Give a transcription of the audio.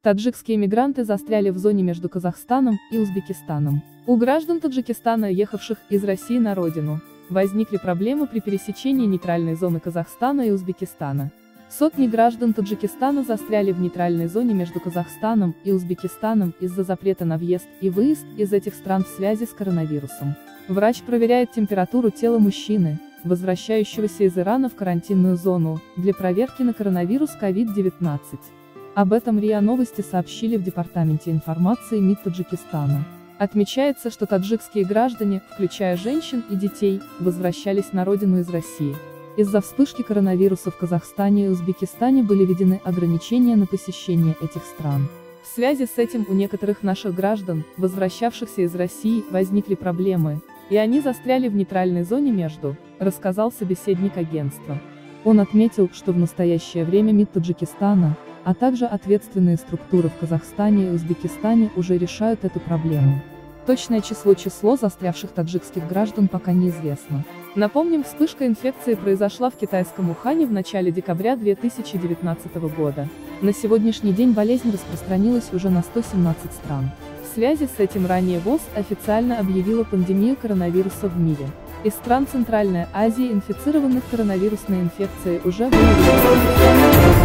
Таджикские мигранты застряли в зоне между Казахстаном и Узбекистаном. У граждан Таджикистана, ехавших из России на родину, возникли проблемы при пересечении нейтральной зоны Казахстана и Узбекистана. Сотни граждан Таджикистана застряли в нейтральной зоне между Казахстаном и Узбекистаном из-за запрета на въезд и выезд из этих стран в связи с коронавирусом. Врач проверяет температуру тела мужчины, возвращающегося из Ирана в карантинную зону, для проверки на коронавирус COVID-19. Об этом РИА Новости сообщили в Департаменте информации МИД Таджикистана. Отмечается, что таджикские граждане, включая женщин и детей, возвращались на родину из России. Из-за вспышки коронавируса в Казахстане и Узбекистане были введены ограничения на посещение этих стран. В связи с этим у некоторых наших граждан, возвращавшихся из России, возникли проблемы, и они застряли в нейтральной зоне между, рассказал собеседник агентства. Он отметил, что в настоящее время МИД Таджикистана, а также ответственные структуры в Казахстане и Узбекистане уже решают эту проблему. Точное число застрявших таджикских граждан пока неизвестно. Напомним, вспышка инфекции произошла в китайском Ухане в начале декабря 2019 года. На сегодняшний день болезнь распространилась уже на 117 стран. В связи с этим ранее ВОЗ официально объявила пандемию коронавируса в мире. Из стран Центральной Азии инфицированных коронавирусной инфекцией уже выявили.